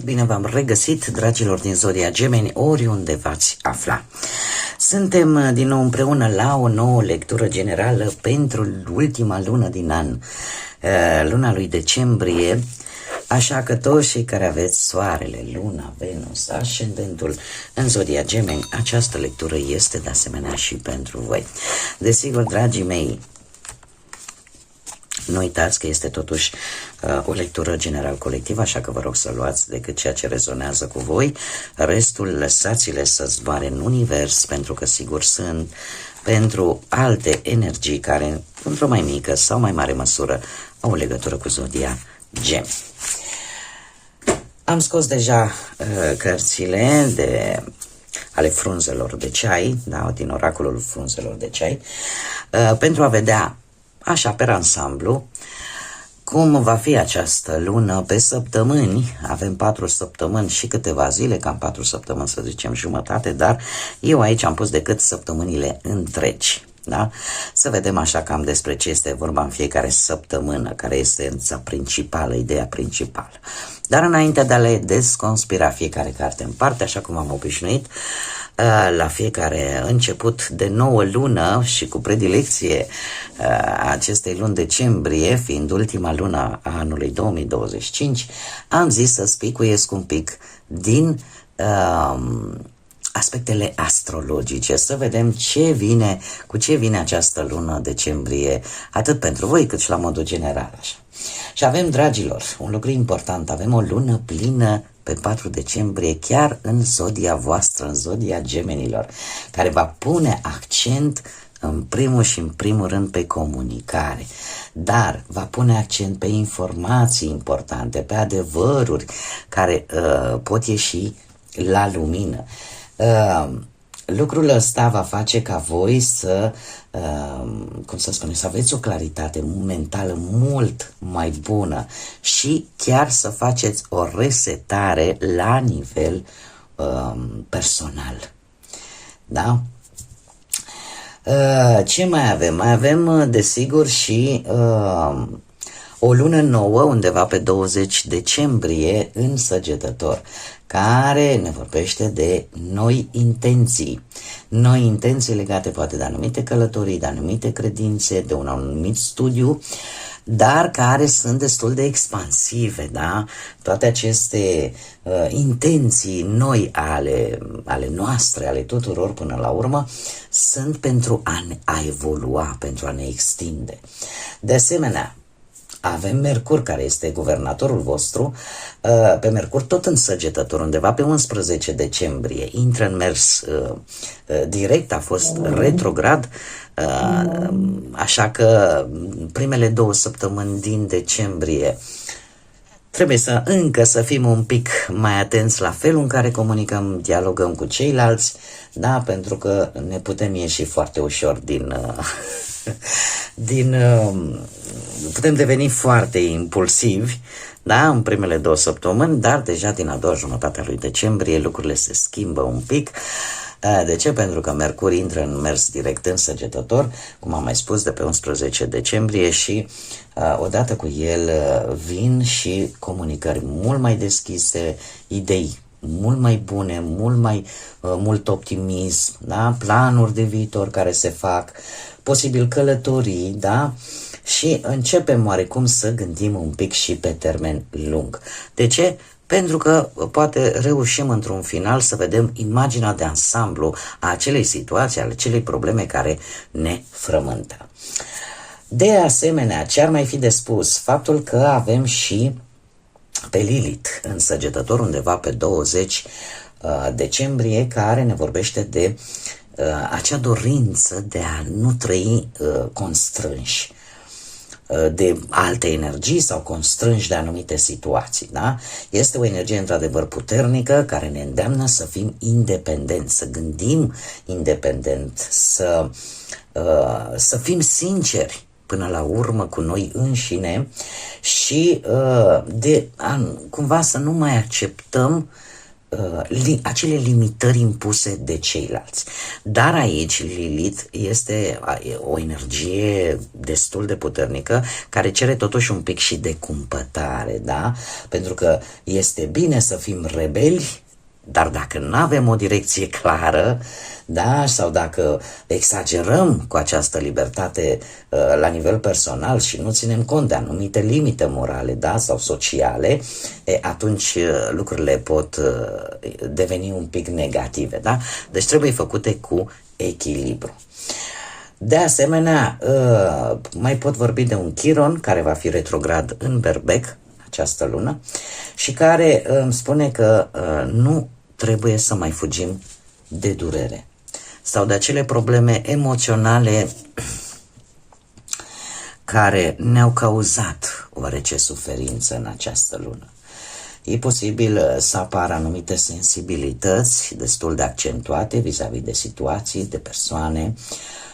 Bine v-am regăsit, dragilor din Zodia Gemeni, oriunde v-ați afla. Suntem din nou împreună la o nouă lectură generală pentru ultima lună din an, luna lui decembrie, așa că toți cei care aveți soarele, luna, Venus, ascendentul în Zodia Gemeni, această lectură este de asemenea și pentru voi. Desigur, dragii mei, nu uitați că este totuși o lectură general colectivă, așa că vă rog să luați decât ceea ce rezonează cu voi. Restul lăsați-le să zboare în univers, pentru că sigur sunt pentru alte energii care, într-o mai mică sau mai mare măsură, au o legătură cu Zodia Gemeni. Am scos deja cărțile ale frunzelor de ceai, da, din oracolul frunzelor de ceai, pentru a vedea așa, pe ansamblu, cum va fi această lună pe săptămâni. Avem 4 săptămâni și câteva zile, cam 4 săptămâni, să zicem jumătate, dar eu aici am pus decât săptămânile întregi. Da? Să vedem așa cam despre ce este vorba în fiecare săptămână, care este esența principală, ideea principală. Dar înainte de a le desconspira fiecare carte în parte, așa cum am obișnuit, la fiecare început de nouă lună și cu predilecție acestei luni decembrie, fiind ultima lună a anului 2025, am zis să spicuiesc un pic din aspectele astrologice, să vedem cu ce vine această lună decembrie, atât pentru voi cât și la modul general. Așa. Și avem, dragilor, un lucru important, avem o lună plină pe 4 decembrie, chiar în zodia voastră, în zodia Gemenilor, care va pune accent în primul rând pe comunicare, dar va pune accent pe informații importante, pe adevăruri care pot ieși la lumină. Lucrul ăsta va face ca voi să, să aveți o claritate mentală mult mai bună și chiar să faceți o resetare la nivel personal. Da? Ce mai avem? Mai avem, desigur, și o lună nouă, undeva pe 20 decembrie, în Săgetător, care ne vorbește de noi intenții legate poate de anumite călătorii, de anumite credințe, de un anumit studiu, dar care sunt destul de expansive, da? Toate aceste intenții noi ale noastre, ale tuturor până la urmă, sunt pentru a evolua, pentru a ne extinde. De asemenea, avem Mercur, care este guvernatorul vostru, pe Mercur tot în Săgetător, undeva pe 11 decembrie, intră în mers direct, a fost retrograd, așa că primele 2 săptămâni din decembrie trebuie să fim un pic mai atenți la felul în care comunicăm, dialogăm cu ceilalți, da, pentru că ne putem ieși foarte ușor putem deveni foarte impulsivi, da, în primele 2 săptămâni, dar deja din a doua jumătate a lui decembrie lucrurile se schimbă un pic. De ce? Pentru că Mercur intră în mers direct în Săgetător, cum am mai spus, de pe 11 decembrie și odată cu el vin și comunicări mult mai deschise, idei mult mai bune, mult optimism, da? Planuri de viitor care se fac, posibil călătorii, da? Și începem oarecum să gândim un pic și pe termen lung. De ce? Pentru că poate reușim într-un final să vedem imaginea de ansamblu a acelei situații, ale acelei probleme care ne frământă. De asemenea, ce ar mai fi de spus? Faptul că avem și pe Lilith în Săgetător, undeva pe 20 decembrie, care ne vorbește de acea dorință de a nu trăi constrânși. de alte energii sau constrânși de anumite situații, da? Este o energie într-adevăr puternică care ne îndeamnă să fim independenți, să gândim independent, să fim sinceri până la urmă cu noi înșine și cumva să nu mai acceptăm acele limitări impuse de ceilalți. Dar aici Lilith este o energie destul de puternică care cere totuși un pic și de cumpătare, da? Pentru că este bine să fim rebeli, dar dacă nu avem o direcție clară, da, sau dacă exagerăm cu această libertate la nivel personal și nu ținem cont de anumite limite morale, da, sau sociale, atunci lucrurile pot deveni un pic negative, da? Deci trebuie făcute cu echilibru. De asemenea, mai pot vorbi de un Chiron care va fi retrograd în Berbec această lună și care îmi spune că nu trebuie să mai fugim de durere sau de acele probleme emoționale care ne-au cauzat oarece suferință în această lună. E posibil să apară anumite sensibilități destul de accentuate vis-a-vis de situații, de persoane,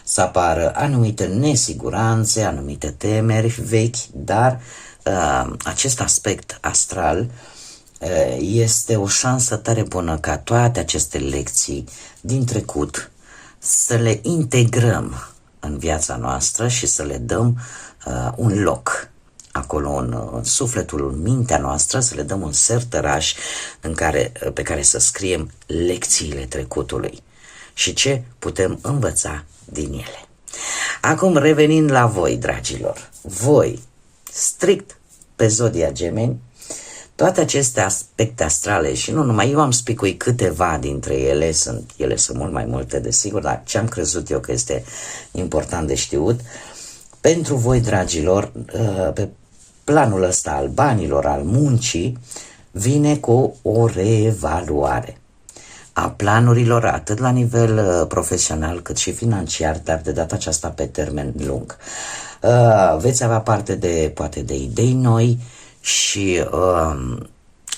să apară anumite nesiguranțe, anumite temeri vechi, dar acest aspect astral este o șansă tare bună ca toate aceste lecții din trecut să le integrăm în viața noastră și să le dăm un loc acolo în sufletul, în mintea noastră, să le dăm un sertăraș pe care să scriem lecțiile trecutului și ce putem învăța din ele. Acum revenind la voi, dragilor, voi, strict pe zodia Gemeni, toate aceste aspecte astrale și nu numai, eu am spicuit câteva dintre ele, sunt mult mai multe desigur, dar ce am crezut eu că este important de știut, pentru voi, dragilor, pe planul ăsta al banilor, al muncii, vine cu o reevaluare a planurilor atât la nivel profesional cât și financiar, dar de data aceasta pe termen lung. Veți avea parte poate de idei noi și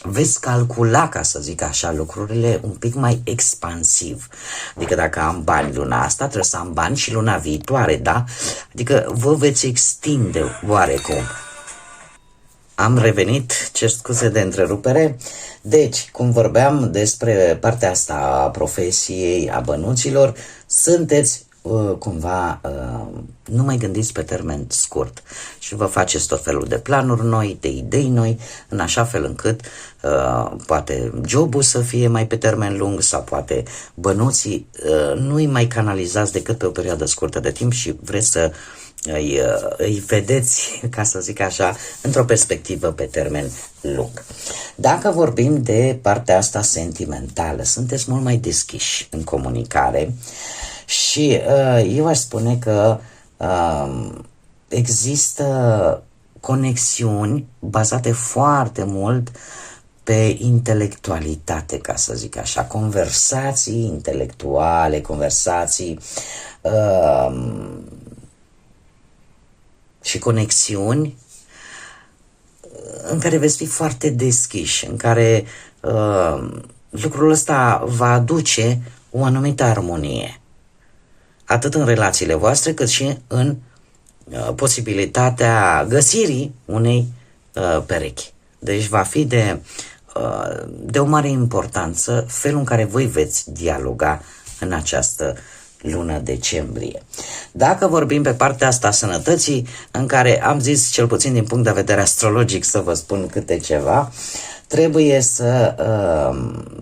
veți calcula, ca să zic așa, lucrurile un pic mai expansiv. Adică dacă am bani luna asta, trebuie să am bani și luna viitoare, da? Adică vă veți extinde oarecum. Am revenit, cer scuze de întrerupere. Deci, cum vorbeam despre partea asta a profesiei, a bănuților, sunteți cumva, nu mai gândiți pe termen scurt și vă faceți tot felul de planuri noi, de idei noi, în așa fel încât poate jobul să fie mai pe termen lung sau poate bănuții nu-i mai canalizați decât pe o perioadă scurtă de timp și vreți să îi vedeți, ca să zic așa, într-o perspectivă pe termen lung. Dacă vorbim de partea asta sentimentală, sunteți mult mai deschiși în comunicare și eu aș spune că există conexiuni bazate foarte mult pe intelectualitate, ca să zic așa, conversații intelectuale, conversații și conexiuni în care veți fi foarte deschiși, în care lucrul ăsta va aduce o anumită armonie, atât în relațiile voastre, cât și în posibilitatea găsirii unei perechi. Deci va fi de o mare importanță felul în care voi veți dialoga în această lună decembrie. Dacă vorbim pe partea asta a sănătății, în care am zis, cel puțin din punct de vedere astrologic, să vă spun câte ceva, trebuie să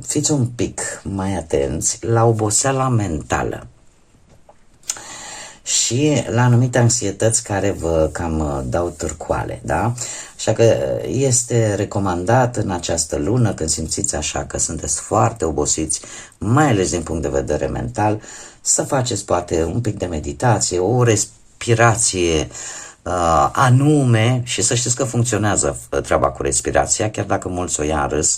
fiți un pic mai atenți la oboseala mentală și la anumite anxietăți care vă cam dau târcoale, da? Așa că este recomandat în această lună, când simțiți așa că sunteți foarte obosiți, mai ales din punct de vedere mental, să faceți poate un pic de meditație, o respirație anume și să știți că funcționează treaba cu respirația, chiar dacă mulți o ia în râs.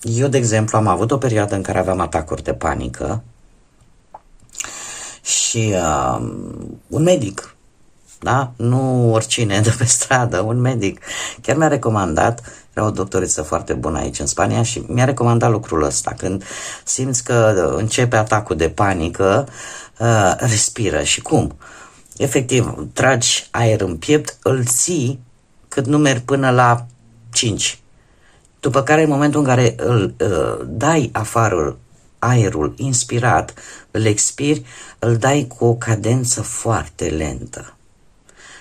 Eu, de exemplu, am avut o perioadă în care aveam atacuri de panică și un medic da? Nu oricine de pe stradă, un medic. Chiar mi-a recomandat, era o doctoriță foarte bună aici în Spania și mi-a recomandat lucrul ăsta. Când simți că începe atacul de panică, respiră. Și cum? Efectiv, tragi aer în piept, îl ții cât numeri până la 5. După care, în momentul în care îl dai afară aerul inspirat, îl expiri, îl dai cu o cadență foarte lentă.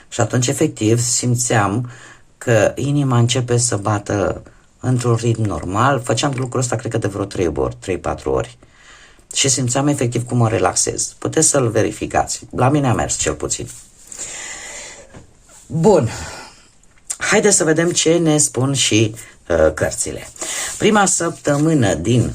Și atunci, efectiv, simțeam că inima începe să bată într-un ritm normal. Făceam lucrul ăsta, cred că de vreo 3-4 ori. Și simțeam efectiv cum mă relaxez. Puteți să-l verificați. La mine a mers, cel puțin. Bun. Haideți să vedem ce ne spun și cărțile. Prima săptămână din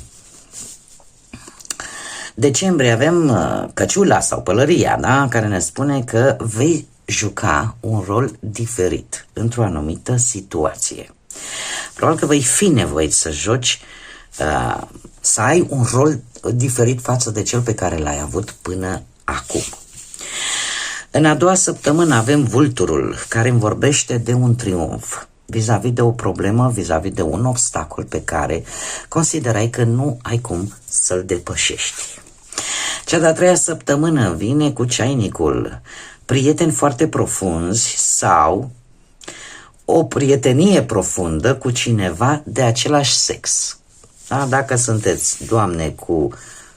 decembrie avem căciula sau pălăria, da? Care ne spune că vei juca un rol diferit într-o anumită situație. Probabil că vei fi nevoit să joci, să ai un rol diferit față de cel pe care l-ai avut până acum. În a doua săptămână avem vulturul, care îmi vorbește de un triumf vis-a-vis de o problemă, vis-a-vis de un obstacol pe care considerai că nu ai cum să-l depășești. Cea de-a treia săptămână vine cu ceainicul, prieteni foarte profunzi sau o prietenie profundă cu cineva de același sex. Da? Dacă sunteți doamne cu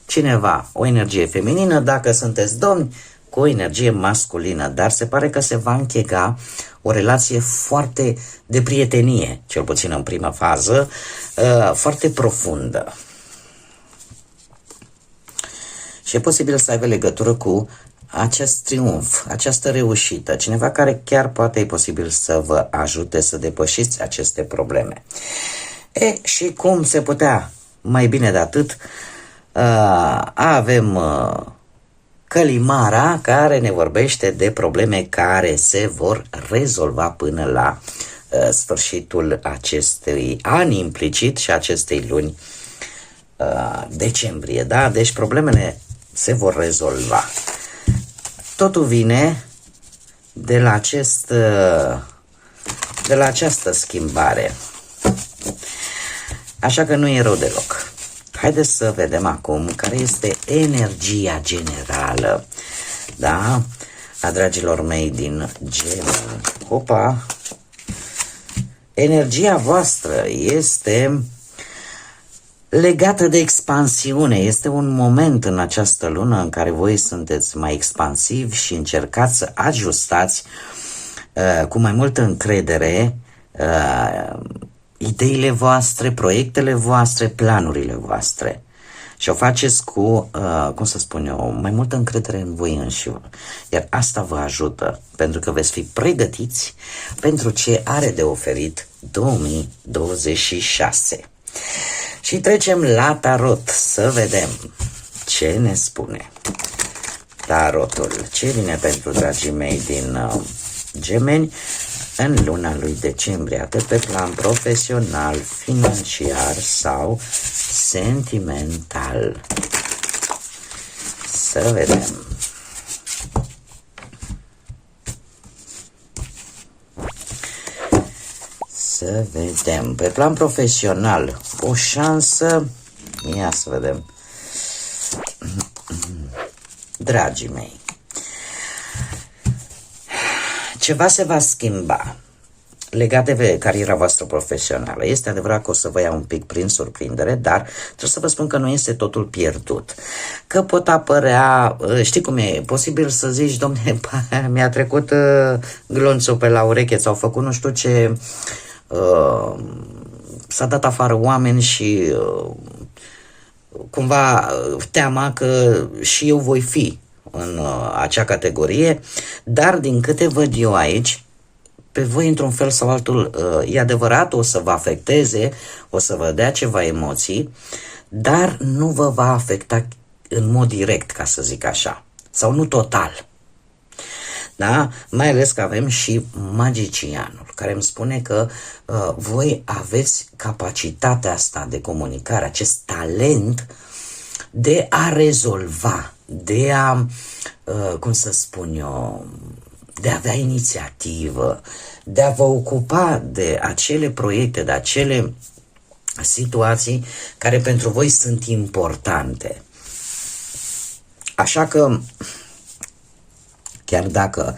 cineva, o energie feminină, dacă sunteți domni, cu o energie masculină, dar se pare că se va închega o relație foarte de prietenie, cel puțin în prima fază, foarte profundă. Și e posibil să aibă legătură cu acest triumf, această reușită, cineva care chiar poate e posibil să vă ajute să depășiți aceste probleme. Și cum se putea mai bine de atât, avem Călimara, care ne vorbește de probleme care se vor rezolva până la sfârșitul acestui an implicit și acestei luni decembrie, da? Deci problemele se vor rezolva. Totul vine de la această schimbare. Așa că nu e rău deloc. Haideți să vedem acum care este energia generală, da, a dragilor mei din Gemeni. Opa! Energia voastră este legată de expansiune. Este un moment în această lună în care voi sunteți mai expansivi și încercați să ajustați cu mai multă încredere ideile voastre, proiectele voastre, planurile voastre. Și o faceți cu, cum să spun eu, mai multă încredere în voi înși. Iar asta vă ajută, pentru că veți fi pregătiți pentru ce are de oferit 2026. Și trecem la tarot, să vedem ce ne spune tarotul. Ce vine pentru dragii mei din Gemeni în luna lui decembrie, atât pe plan profesional, financiar sau sentimental. Să vedem. Să vedem. Pe plan profesional, o șansă. Ia să vedem. Dragii mei, ceva se va schimba legat de cariera voastră profesională. Este adevărat că o să vă ia un pic prin surprindere, dar trebuie să vă spun că nu este totul pierdut. Că pot apărea, știi cum e, posibil să zici, domne, mi-a trecut glonțul pe la ureche, s-au făcut nu știu ce, s-a dat afară oameni și cumva teama că și eu voi fi în acea categorie, dar din câte văd eu aici, pe voi într-un fel sau altul, e adevărat, o să vă afecteze, o să vă dea ceva emoții, dar nu vă va afecta în mod direct, ca să zic așa, sau nu total. Da? Mai ales că avem și magicianul, care îmi spune că voi aveți capacitatea asta de comunicare, acest talent de a rezolva, de a, cum să spun eu, de a avea inițiativă, de a vă ocupa de acele proiecte, de acele situații care pentru voi sunt importante. Așa că, chiar dacă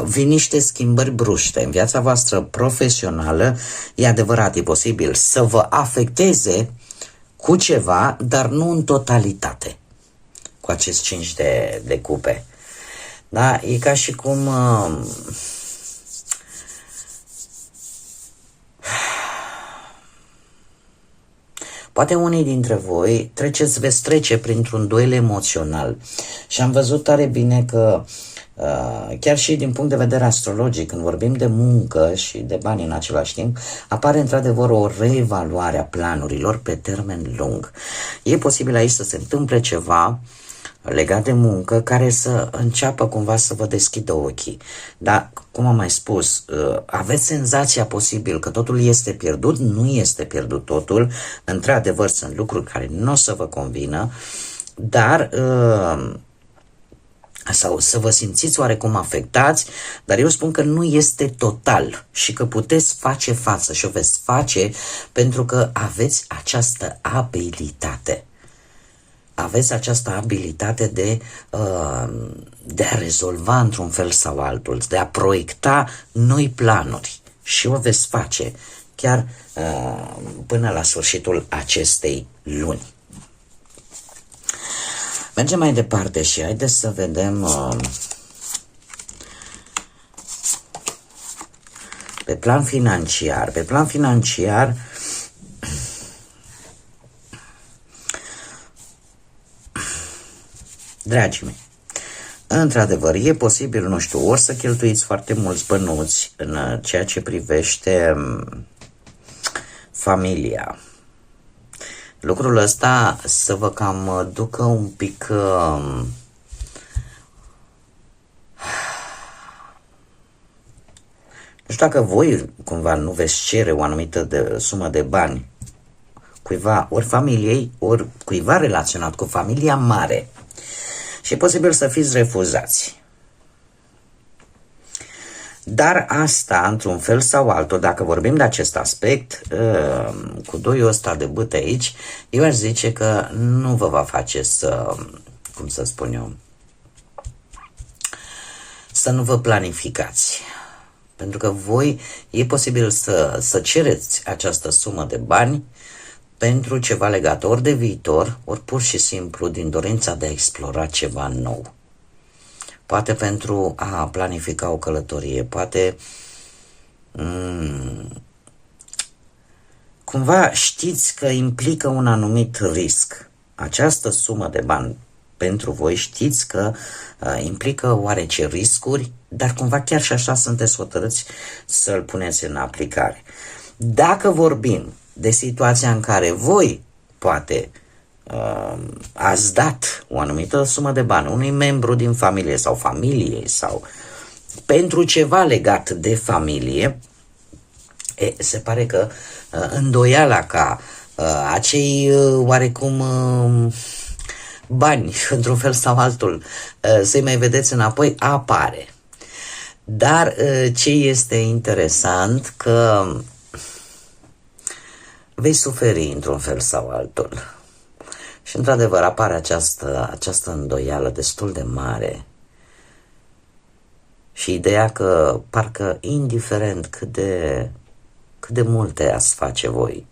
vin niște schimbări bruște în viața voastră profesională, e adevărat, e posibil să vă afecteze cu ceva, dar nu în totalitate, cu acest 5 de cupe. Da? E ca și cum poate unii dintre voi veți trece printr-un duel emoțional și am văzut tare bine că chiar și din punct de vedere astrologic, când vorbim de muncă și de bani în același timp, apare într-adevăr o reevaluare a planurilor pe termen lung. E posibil aici să se întâmple ceva legat de muncă care să înceapă cumva să vă deschidă ochii. Dar, cum am mai spus, aveți senzația posibil că totul este pierdut, nu este pierdut totul, într-adevăr sunt lucruri care nu o să vă convină, dar sau să vă simțiți oarecum afectați, dar eu spun că nu este total și că puteți face față și o veți face pentru că aveți această abilitate. Aveți această abilitate de a rezolva într-un fel sau altul, de a proiecta noi planuri și o veți face chiar până la sfârșitul acestei luni. Mergem mai departe și haideți să vedem pe plan financiar. Pe plan financiar, dragii mei, într-adevăr, e posibil, nu știu, ori să cheltuiți foarte mulți bănuți în ceea ce privește familia. Lucrul ăsta să vă cam ducă un pic nu știu dacă voi cumva nu veți cere o anumită sumă de bani cuiva, ori familiei, ori cuiva relaționat cu familia mare. Și e posibil să fiți refuzați. Dar asta, într-un fel sau altul, dacă vorbim de acest aspect, cu doiul ăsta de bâte aici, eu aș zice că nu vă va face să, cum să spun eu, să nu vă planificați. Pentru că voi, e posibil să cereți această sumă de bani pentru ceva legat ori de viitor, ori pur și simplu din dorința de a explora ceva nou. Poate pentru a planifica o călătorie, poate cumva știți că implică un anumit risc. Această sumă de bani pentru voi știți că implică oarece riscuri, dar cumva chiar și așa sunteți hotărâți să-l puneți în aplicare. Dacă vorbim de situația în care voi poate ați dat o anumită sumă de bani unui membru din familie sau familiei sau pentru ceva legat de familie, se pare că îndoiala ca acei oarecum bani, într-un fel sau altul, să-i mai vedeți înapoi, apare. Dar ce este interesant că vei suferi într-un fel sau altul. Și într-adevăr apare această îndoială destul de mare și ideea că parcă indiferent cât de multe ați face voi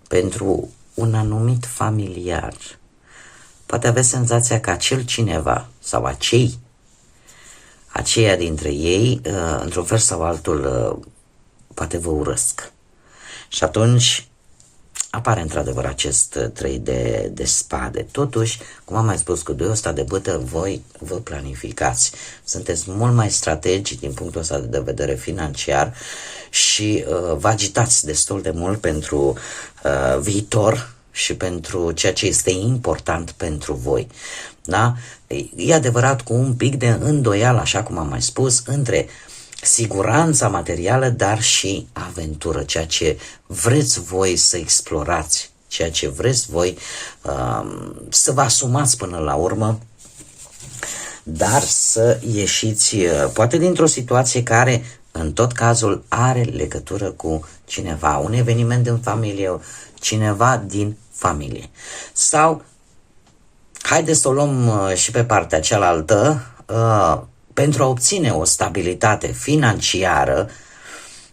pentru un anumit familiar, poate aveți senzația că acel cineva sau aceia dintre ei, într-un fel sau altul, poate vă urăsc. Și atunci apare într-adevăr acest 3 de spade. Totuși, cum am mai spus, cu doiul ăsta de bâtă, voi vă planificați. Sunteți mult mai strategici din punctul ăsta de vedere financiar și vă agitați destul de mult pentru viitor și pentru ceea ce este important pentru voi. Da? E adevărat cu un pic de îndoială, așa cum am mai spus, între siguranța materială, dar și aventură, ceea ce vreți voi să explorați, ceea ce vreți voi să vă asumați până la urmă dar să ieșiți poate dintr-o situație care în tot cazul are legătură cu cineva, un eveniment în familie, cineva din familie. Sau haideți să o luăm și pe partea cealaltă, pentru a obține o stabilitate financiară,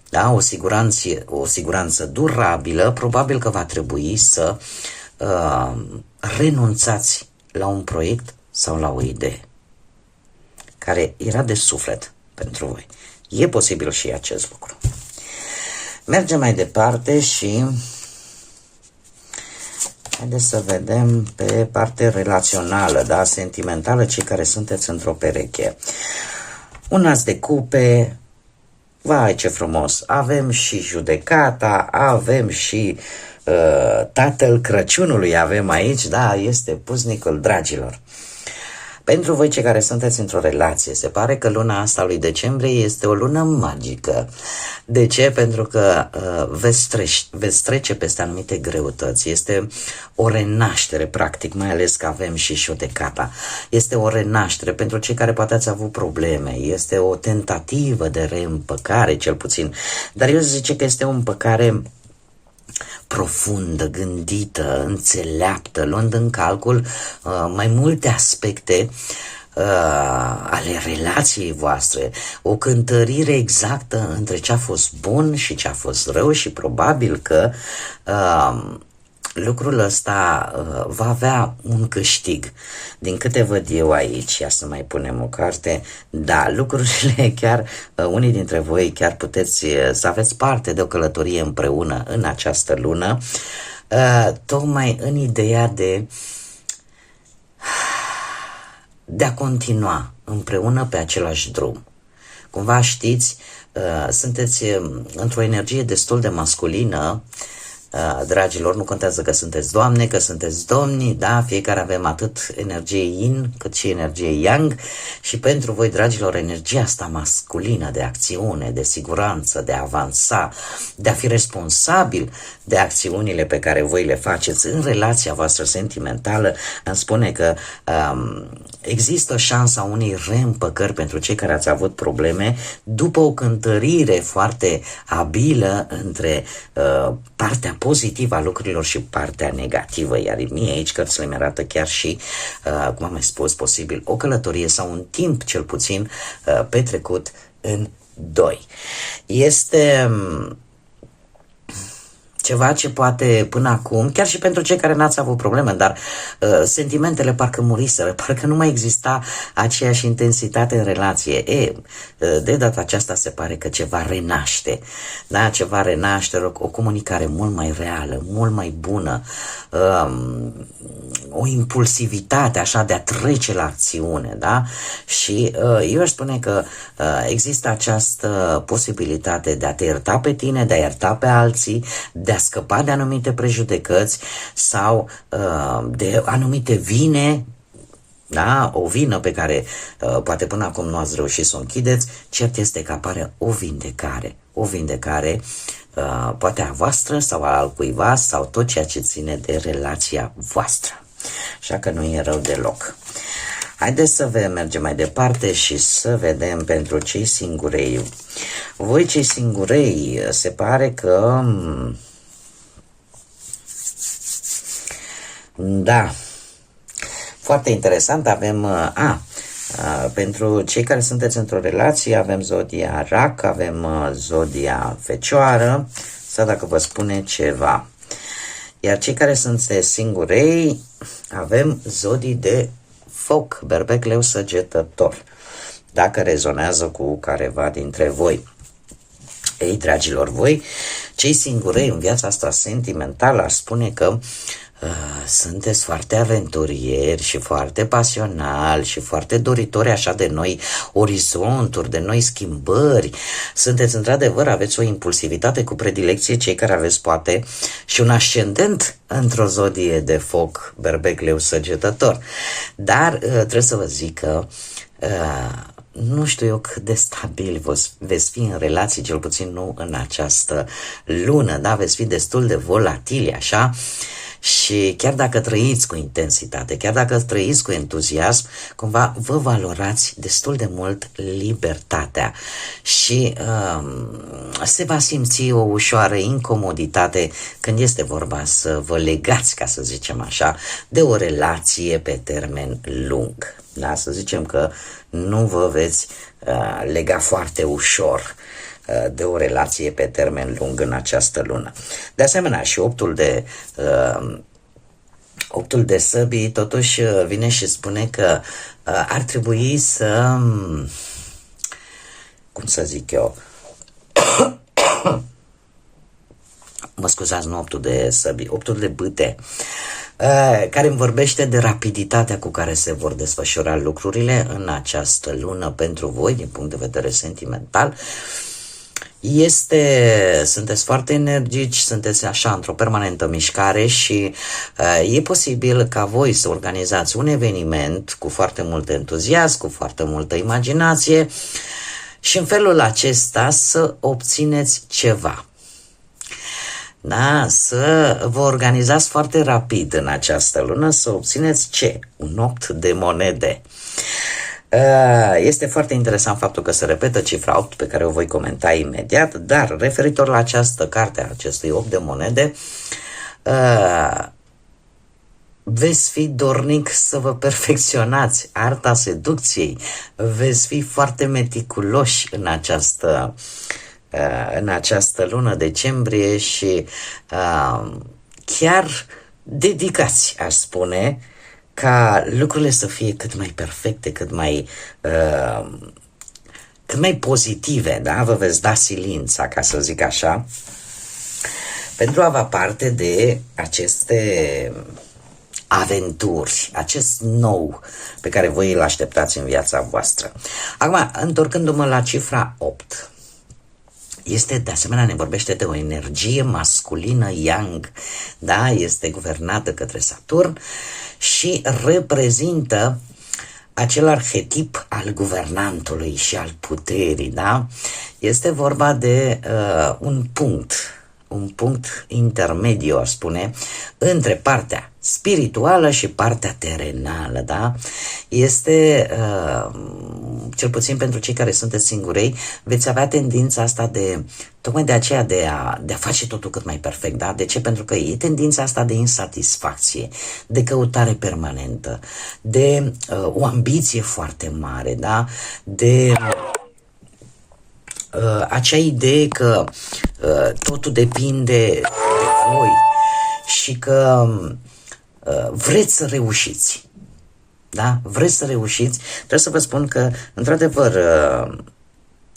da, o siguranță durabilă, probabil că va trebui să renunțați la un proiect sau la o idee care era de suflet pentru voi. E posibil și acest lucru. Mergem mai departe și haideți să vedem pe partea relațională, da, sentimentală, cei care sunteți într-o pereche. Un as de cupe, vai ce frumos, avem și judecata, avem și tatăl Crăciunului avem aici, da, este puznicul dragilor. Pentru voi cei care sunteți într-o relație, se pare că luna asta lui decembrie este o lună magică. De ce? Pentru că veți trece peste anumite greutăți. Este o renaștere, practic, mai ales că avem și judecata. Este o renaștere pentru cei care poate ați avut probleme. Este o tentativă de reîmpăcare, cel puțin. Dar eu zice că este o împăcare profundă, gândită, înțeleaptă, luând în calcul mai multe aspecte ale relației voastre, o cântărire exactă între ce a fost bun și ce a fost rău și probabil că lucrul ăsta va avea un câștig. Din câte văd eu aici, ia să mai punem o carte, da, lucrurile chiar, unii dintre voi chiar puteți să aveți parte de o călătorie împreună în această lună, tocmai în ideea de a continua împreună pe același drum. Cumva știți, sunteți într-o energie destul de masculină, dragilor, nu contează că sunteți doamne, că sunteți domni, da, fiecare avem atât energie yin cât și energie yang și pentru voi, dragilor, energia asta masculină de acțiune, de siguranță, de a avansa, de a fi responsabil de acțiunile pe care voi le faceți în relația voastră sentimentală, îmi spune că există șansa unei reîmpăcări pentru cei care ați avut probleme după o cântărire foarte abilă între partea pozitivă a lucrurilor și partea negativă, iar mie aici cărțile mi arată chiar și, cum am mai spus, posibil o călătorie sau un timp cel puțin petrecut în doi. Este ceva ce poate până acum, chiar și pentru cei care n-ați avut probleme, dar sentimentele parcă muriseră, parcă nu mai exista aceeași intensitate în relație. De data aceasta se pare că ceva renaște, da? Ceva renaște, o comunicare mult mai reală, mult mai bună, o impulsivitate așa de a trece la acțiune, da? Și eu aș spune că există această posibilitate de a te ierta pe tine, de a ierta pe alții, de a scăpa de anumite prejudecăți sau de anumite vine, da? O vină pe care poate până acum nu ați reușit să o închideți, cert este că apare o vindecare poate a voastră sau a altcuiva sau tot ceea ce ține de relația voastră. Așa că nu e rău deloc. Haideți să mergem mai departe și să vedem pentru cei singurei. Voi cei singurei, se pare că da, foarte interesant, avem pentru cei care sunteți într-o relație avem zodia Rac, avem zodia Fecioară, sau dacă vă spune ceva. Iar cei care sunt singurei avem zodii de Foc, Berbec, Leu, Săgetător, dacă rezonează cu careva dintre voi. Ei, dragilor, voi, cei singurei în viața asta sentimentală, aș spune că sunteți foarte aventurieri și foarte pasionali și foarte doritori așa de noi orizonturi, de noi schimbări. Sunteți într-adevăr, aveți o impulsivitate cu predilecție, cei care aveți poate și un ascendent într-o zodie de Foc, Berbec, Leu, Săgetător. Dar trebuie să vă zic că nu știu eu cât de stabil veți fi în relații, cel puțin nu în această lună, da? Veți fi destul de volatili, așa, Și chiar dacă trăiți cu intensitate, chiar dacă trăiți cu entuziasm, cumva vă valorați destul de mult libertatea și se va simți o ușoară incomoditate când este vorba să vă legați, ca să zicem așa, de o relație pe termen lung. Da? Să zicem că nu vă veți lega foarte ușor de o relație pe termen lung în această lună. De asemenea, și optul de săbii totuși vine și spune că ar trebui să, cum să zic eu, mă scuzați, nu optul de săbii, optul de bâte, care îmi vorbește de rapiditatea cu care se vor desfășura lucrurile în această lună pentru voi, din punct de vedere sentimental. Sunteți foarte energici, sunteți așa într-o permanentă mișcare și e posibil ca voi să organizați un eveniment cu foarte mult entuziasm, cu foarte multă imaginație și în felul acesta să obțineți ceva. Da? Să vă organizați foarte rapid în această lună, să obțineți ce? Un 8 de monede. Este foarte interesant faptul că se repetă cifra 8 pe care o voi comenta imediat, dar referitor la această carte, acestui 8 de monede, veți fi dornic să vă perfecționați arta seducției, veți fi foarte meticuloși în această lună decembrie și chiar dedicați, aș spune, ca lucrurile să fie cât mai perfecte, cât mai pozitive, da? Vă veți da silința, ca să zic așa, pentru a avea parte de aceste aventuri, acest nou pe care voi îl așteptați în viața voastră. Acum, întorcându-mă la cifra 8, de asemenea, ne vorbește de o energie masculină yang, da? Este guvernată către Saturn și reprezintă acel arhetip al guvernantului și al puterii, da? Este vorba de un punct intermediu, aș spune, între partea spirituală și partea terenală, da? Este, cel puțin pentru cei care sunteți singurei, veți avea tendința asta tocmai de aceea de a face totul cât mai perfect, da? De ce? Pentru că e tendința asta de insatisfacție, de căutare permanentă, de o ambiție foarte mare, da? De acea idee că totul depinde de voi și că vreți să reușiți. Da? Vreți să reușiți. Trebuie să vă spun că, într-adevăr,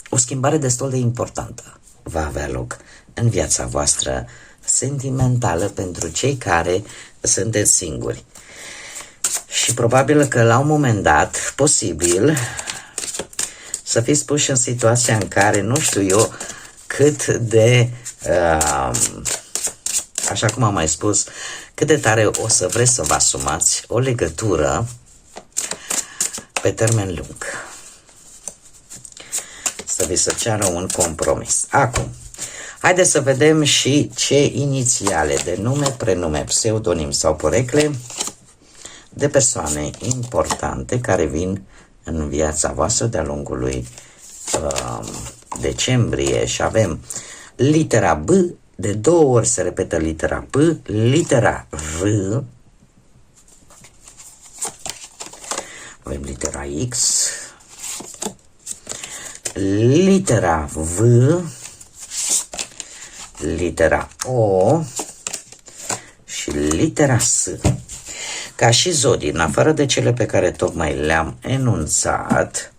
o schimbare destul de importantă va avea loc în viața voastră sentimentală pentru cei care sunteți singuri. Și probabil că la un moment dat, posibil, să fiți puși în situația în care, nu știu eu, cât de, așa cum am mai spus, cât de tare o să vreți să vă asumați o legătură pe termen lung. Să vi se ceară un compromis. Acum, haideți să vedem și ce inițiale de nume, prenume, pseudonim sau porecle de persoane importante care vin în viața voastră de-a lungul lui decembrie. Și avem litera B, de 2 ori se repetă litera P, litera R, avem litera X, litera V, litera O și litera S. Ca și zodii, în afară de cele pe care tocmai le-am enunțat,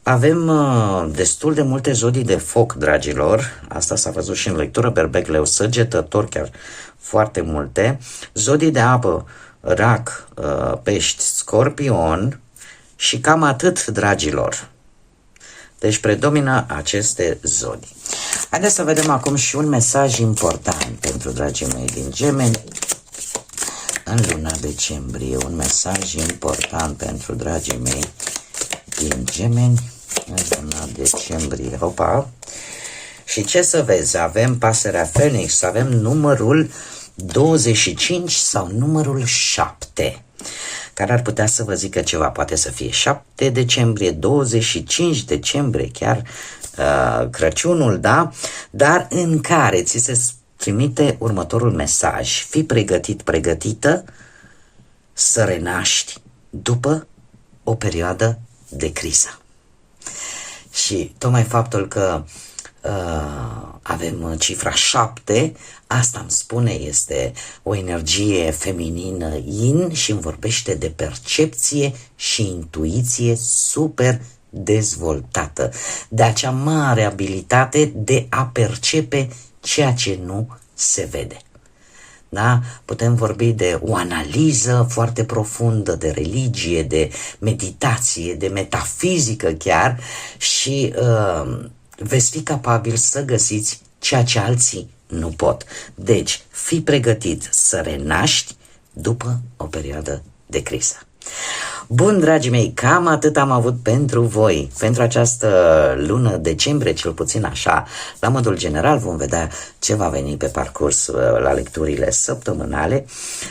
avem destul de multe zodii de foc, dragilor. Asta s-a văzut și în lectură, Berbec, Leu, Săgetător, chiar foarte multe. Zodii de apă, Rac, Pești, Scorpion și cam atât, dragilor. Deci predomină aceste zodii. Haideți să vedem acum și un mesaj important pentru dragii mei din Gemeni. În luna decembrie, un mesaj important pentru dragii mei din Gemeni, în luna decembrie. Opa! Și ce să vezi? Avem pasărea Phoenix, avem numărul 25 sau numărul 7, care ar putea să vă zică ceva. Poate să fie 7 decembrie, 25 decembrie, chiar Crăciunul, da? Dar în care ți se trimite următorul mesaj: fii pregătit, pregătită să renaști după o perioadă de criză. Și tocmai faptul că avem cifra 7, asta îmi spune, este o energie feminină yin și îmi vorbește de percepție și intuiție super dezvoltată, de acea mare abilitate de a percepe ceea ce nu se vede. Da? Putem vorbi de o analiză foarte profundă, de religie, de meditație, de metafizică chiar, și veți fi capabil să găsiți ceea ce alții nu pot. Deci, fii pregătit să renaști după o perioadă de criză. Bun, dragii mei, cam atât am avut pentru voi, pentru această lună decembrie, cel puțin așa. La modul general vom vedea ce va veni pe parcurs la lecturile săptămânale,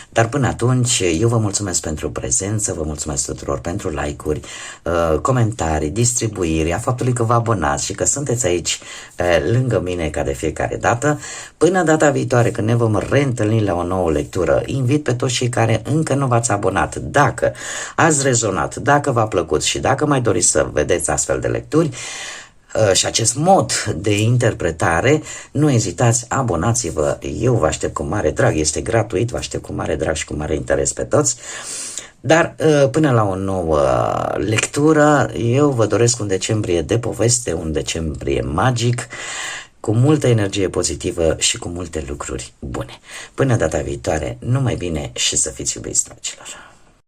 dar până atunci eu vă mulțumesc pentru prezență, vă mulțumesc tuturor pentru like-uri, comentarii, distribuiri, a faptului că vă abonați și că sunteți aici lângă mine ca de fiecare dată. Până data viitoare, când ne vom reîntâlni la o nouă lectură, invit pe toți cei care încă nu v-ați abonat, dacă ați rezonat, dacă v-a plăcut și dacă mai doriți să vedeți astfel de lecturi și acest mod de interpretare, nu ezitați, abonați-vă, eu vă aștept cu mare drag, este gratuit, vă aștept cu mare drag și cu mare interes pe toți. Dar până la o nouă lectură, eu vă doresc un decembrie de poveste, un decembrie magic, cu multă energie pozitivă și cu multe lucruri bune. Până data viitoare, numai bine și să fiți iubiți, dragilor!